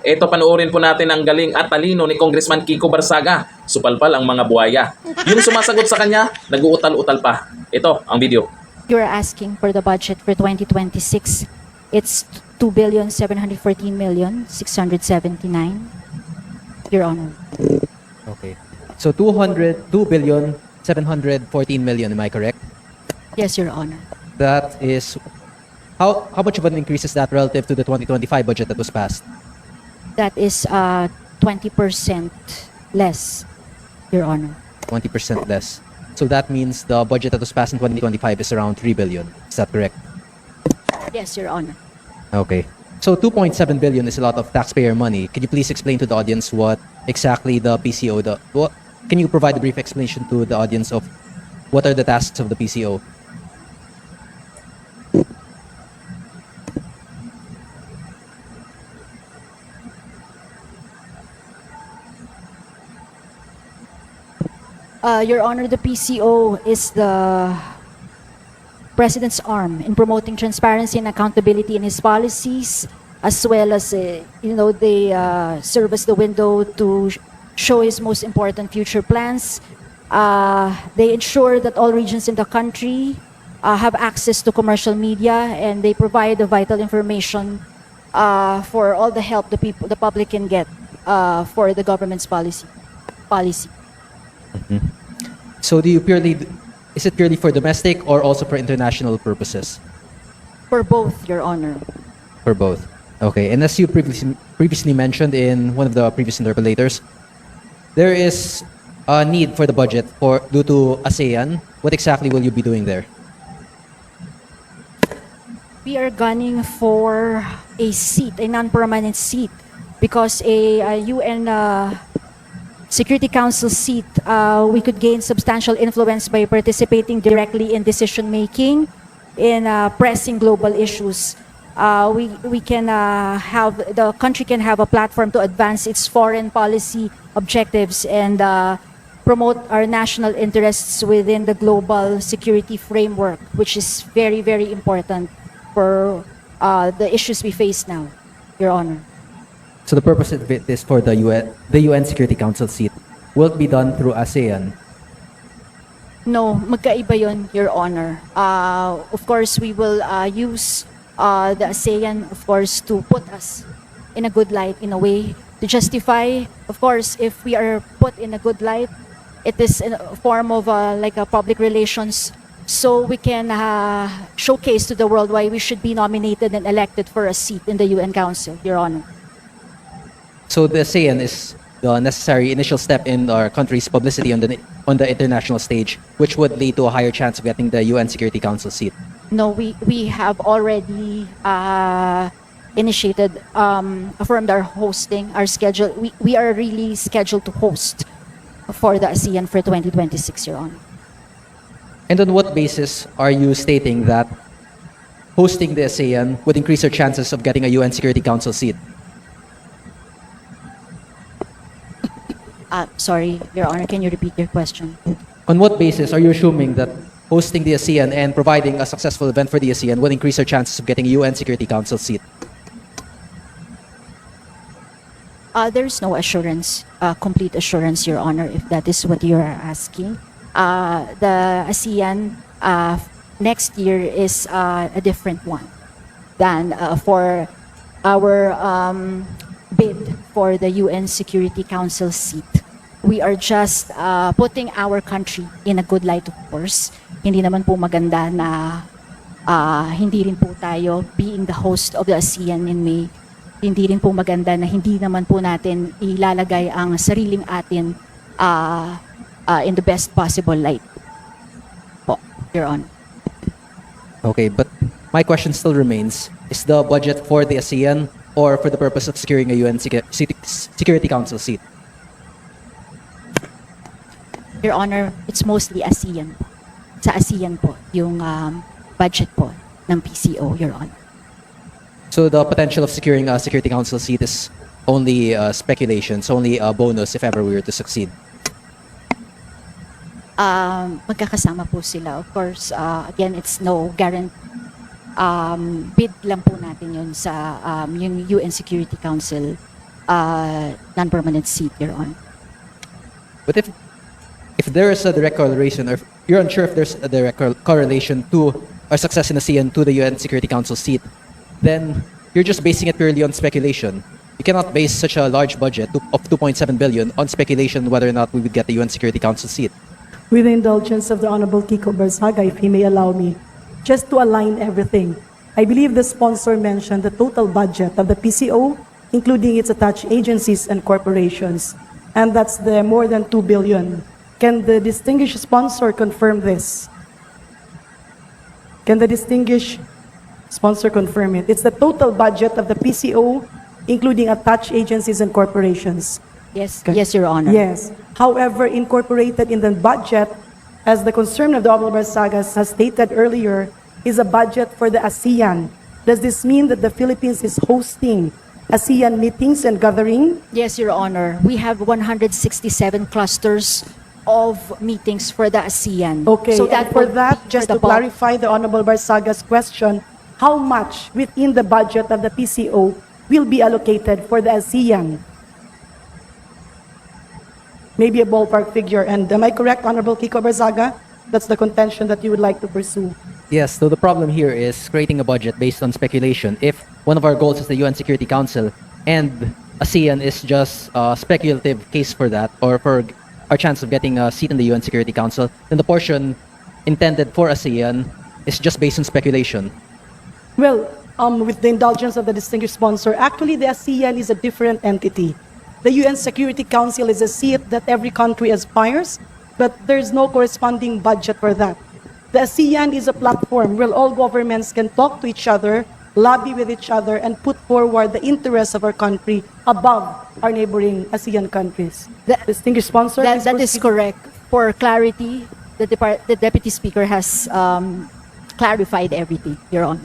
Ito, panoorin po natin ang galing at talino ni Congressman Kiko Barzaga. Supalpal ang mga buwaya. Yung sumasagot sa kanya, nag-uutal-utal pa. Ito, ang video. You're asking for the budget for 2026. It's 2,714,679. Your Honor. Okay. So 2,714,000,000, am I correct? Yes, Your Honor. That is, how much of an increase is that relative to the 2025 budget that was passed? That is 20% less, Your Honor. 20% less. So that means the budget that was passed in 2025 is around 3 billion. Is that correct? Yes, Your Honor. Okay. So 2.7 billion is a lot of taxpayer money. Could you please explain to the audience what exactly the PCO, can you provide a brief explanation to the audience of what are the tasks of the PCO? Your Honor, the PCO is the President's arm in promoting transparency and accountability in his policies, as well as, they serve as the window to show his most important future plans. They ensure that all regions in the country have access to commercial media, and they provide the vital information for all the help the public can get for the government's policy. So is it purely for domestic or also for international purposes? For both, Your Honor. For both. Okay. And as you previously mentioned in one of the previous interpelators, there is a need for the budget due to ASEAN. What exactly will you be doing there? We are gunning for a seat, a non-permanent seat, because a UN Security Council seat, we could gain substantial influence by participating directly in decision-making in pressing global issues. We can the country can have a platform to advance its foreign policy objectives and promote our national interests within the global security framework, which is very, very important for the issues we face now, Your Honor. So the purpose of it is for the UN Security Council seat. Will it be done through ASEAN? No, magkaiba yun, Your Honor. Of course, we will use the ASEAN, of course, to put us in a good light, in a way, to justify. Of course, if we are put in a good light, it is in a form of like a public relations, so we can showcase to the world why we should be nominated and elected for a seat in the UN Council, Your Honor. So the ASEAN is the necessary initial step in our country's publicity on the international stage, which would lead to a higher chance of getting the UN Security Council seat. No, we have already initiated, affirmed our hosting, our schedule. We are really scheduled to host for the ASEAN for 2026, Your Honor. And on what basis are you stating that hosting the ASEAN would increase our chances of getting a UN Security Council seat? Sorry, Your Honor, can you repeat your question? On what basis are you assuming that hosting the ASEAN and providing a successful event for the ASEAN would increase our chances of getting a UN Security Council seat? There's no assurance, complete assurance, Your Honor, if that is what you are asking. The ASEAN next year is a different one than for our bid for the UN Security Council seat. We are just putting our country in a good light, of course. Hindi naman po maganda na hindi rin po tayo being the host of the ASEAN in May. Hindi rin po maganda na hindi naman po natin ilalagay ang sariling atin in the best possible light po, Your Honor. Okay, but my question still remains, is the budget for the ASEAN or for the purpose of securing a UN Security Council seat? Your Honor, it's mostly ASEAN. Sa ASEAN po, yung budget po ng PCO, Your Honor. So the potential of securing a Security Council seat is only speculation, it's only a bonus if ever we were to succeed. Magkakasama po sila. Of course, again, it's no guarantee. Bid lang po natin yun sa yung UN Security Council non-permanent seat, Your Honor. But if there is a direct correlation, or if you're unsure if there's a direct correlation to our success in ASEAN to the UN Security Council seat, then you're just basing it purely on speculation. You cannot base such a large budget of 2.7 billion on speculation whether or not we would get the UN Security Council seat. With the indulgence of the Honorable Kiko Barzaga, if he may allow me, just to align everything. I believe the sponsor mentioned the total budget of the PCO, including its attached agencies and corporations, and that's the more than 2 billion. Can the distinguished sponsor confirm this? Can the distinguished sponsor confirm it? It's the total budget of the PCO, including attached agencies and corporations. Yes, Okay. yes, Your Honor. Yes. However, incorporated in the budget, as the concern of the Honorable Barzaga has stated earlier, is a budget for the ASEAN. Does this mean that the Philippines is hosting ASEAN meetings and gathering? Yes, Your Honor. We have 167 clusters of meetings for the ASEAN. Okay, So and for would that, be just for to the bulk. clarify the Honorable Barzaga's question, how much within the budget of the PCO will be allocated for the ASEAN? Maybe a ballpark figure. And am I correct, Honorable Kiko Barzaga? That's the contention that you would like to pursue. Yes, so the problem here is creating a budget based on speculation. If one of our goals is the UN Security Council and ASEAN is just a speculative case for that, or for our chance of getting a seat in the UN Security Council, then the portion intended for ASEAN is just based on speculation. Well, with the indulgence of the distinguished sponsor, actually the ASEAN is a different entity. The UN Security Council is a seat that every country aspires, but there's no corresponding budget for that. The ASEAN is a platform where all governments can talk to each other, lobby with each other, and put forward the interests of our country above our neighboring ASEAN countries. That- Distinguished sponsor, please That is proceed. correct. For clarity, the Deputy Speaker has clarified everything, Your Honor.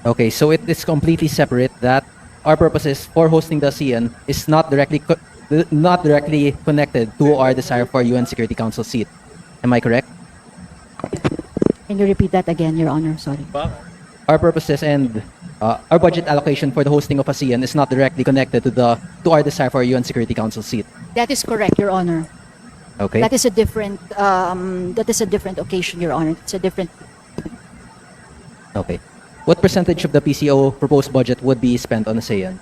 Okay, so it is completely separate that our purposes for hosting the ASEAN is not directly connected to our desire for UN Security Council seat. Am I correct? Can you repeat that again, Your Honor? Sorry. Our purposes and our budget allocation for the hosting of ASEAN is not directly connected to our desire for a UN Security Council seat. That is correct, Your Honor. Okay. That is a different occasion, Your Honor. It's a different. Okay. What percentage of the PCO proposed budget would be spent on ASEAN?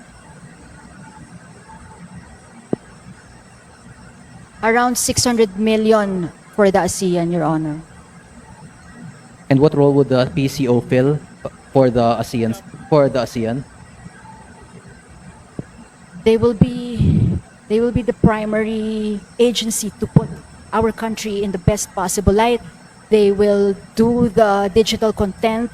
Around 600 million for the ASEAN, Your Honor. And what role would the PCO fill for the ASEAN? They will be the primary agency to put our country in the best possible light. They will do the digital content.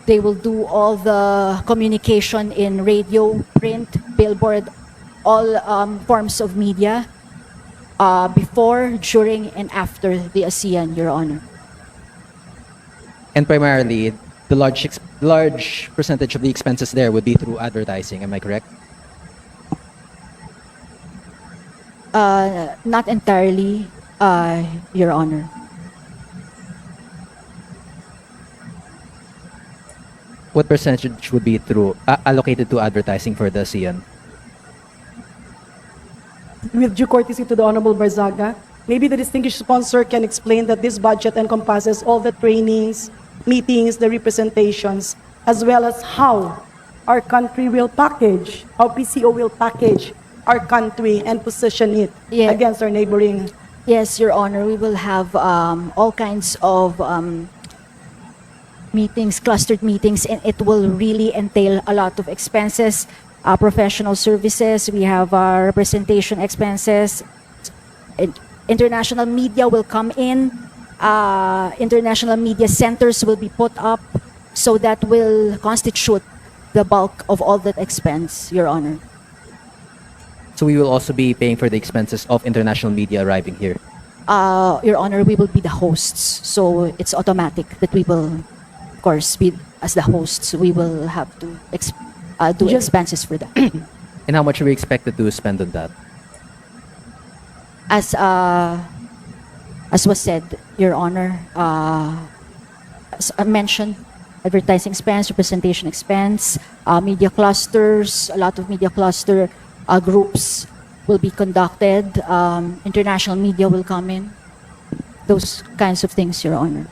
They will do all the communication in radio, print, billboard, all forms of media before, during, and after the ASEAN, Your Honor. And primarily, the large percentage of the expenses there would be through advertising. Am I correct? Not entirely, Your Honor. What percentage would be through allocated to advertising for the ASEAN? With due courtesy to the Honorable Barzaga, maybe the distinguished sponsor can explain that this budget encompasses all the trainings, meetings, the representations, as well as how our country will package, how PCO will package our country and position it Yeah. against our neighboring. Yes, Your Honor, we will have all kinds of meetings, clustered meetings, and it will really entail a lot of expenses, professional services. We have representation expenses. International media will come in. International media centers will be put up, so that will constitute the bulk of all that expense, Your Honor. So we will also be paying for the expenses of international media arriving here. Your Honor, we will be the hosts, so it's automatic that we will, of course, as the hosts, we will have to do Just- expenses for that. And how much are we expected to spend on that? As was said, Your Honor, as I mentioned, advertising expense, representation expense, media clusters, a lot of media cluster groups will be conducted. International media will come in. Those kinds of things, Your Honor.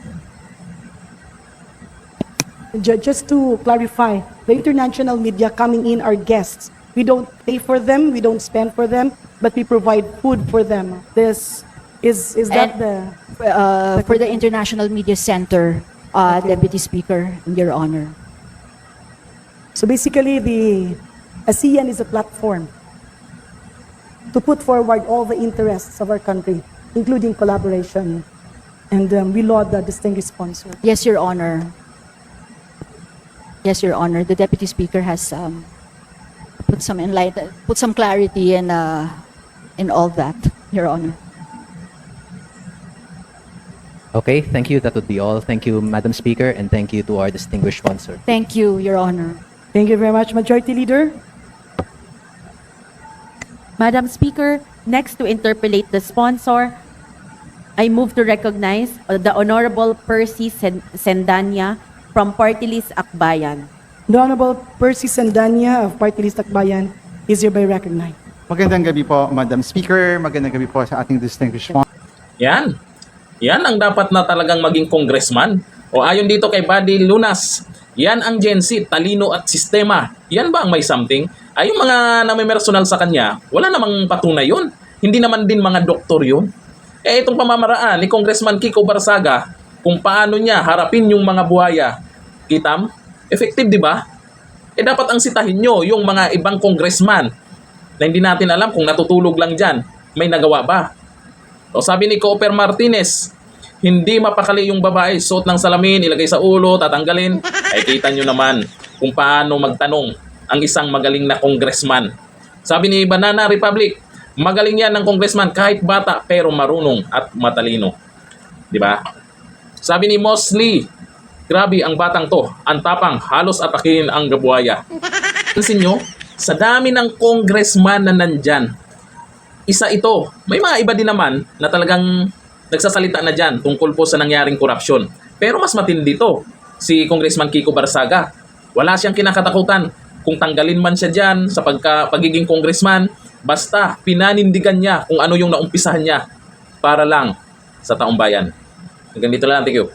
Just to clarify, the international media coming in are guests. We don't pay for them, we don't spend for them, but we provide food for them. This is that the For the International Media Center, Deputy Speaker, Your Honor. so basically the ASEAN is a platform to put forward all the interests of our country, including collaboration. And we laud the distinguished sponsor. Yes, Your Honor. Yes, Your Honor. The Deputy Speaker has put some clarity in all that, Your Honor. Okay, thank you. That would be all. Thank you, Madam Speaker, and thank you to our distinguished sponsor. Thank you, Your Honor. Thank you very much, Majority Leader. Madam Speaker, next to interpellate the sponsor, I move to recognize the Honorable Percy Sendanya from Party List Akbayan. The Honorable Percy Sandanya of Party List Akbayan is hereby recognized. Magandang gabi po, Madam Speaker. Magandang gabi po sa ating distinguished sponsor. Yan. Yan ang dapat na talagang maging congressman. O ayon dito kay Buddy Lunas, yan ang Gen Z, talino at sistema. Yan ba ang may something? Ay yung mga namimersonal sa kanya, wala namang patunay yun. Hindi naman din mga doktor yun. Itong pamamaraan ni Congressman Kiko Barzaga, kung paano niya harapin yung mga buhaya, kitam, effective, di ba? Dapat ang sitahin nyo yung mga ibang congressman na hindi natin alam kung natutulog lang dyan, may nagawa ba? O sabi ni Cooper Martinez, hindi mapakali yung babae, suot ng salamin, ilagay sa ulo, tatanggalin. Ay kita nyo naman kung paano magtanong ang isang magaling na congressman. Sabi ni Banana Republic, magaling yan ng congressman kahit bata pero marunong at matalino. Di ba? Sabi ni Mosley, grabe ang batang to, ang tapang, halos atakin ang gabuhaya. Pansin nyo, sa dami ng congressman na nandyan, isa ito. May mga iba din naman na talagang nagsasalita na dyan tungkol po sa nangyaring korupsyon. Pero mas matindi to, si Congressman Kiko Barzaga. Wala siyang kinakatakutan kung tanggalin man siya dyan sa pagiging congressman, basta pinanindigan niya kung ano yung naumpisahan niya para lang sa taong bayan. Hanggang dito lang, thank you.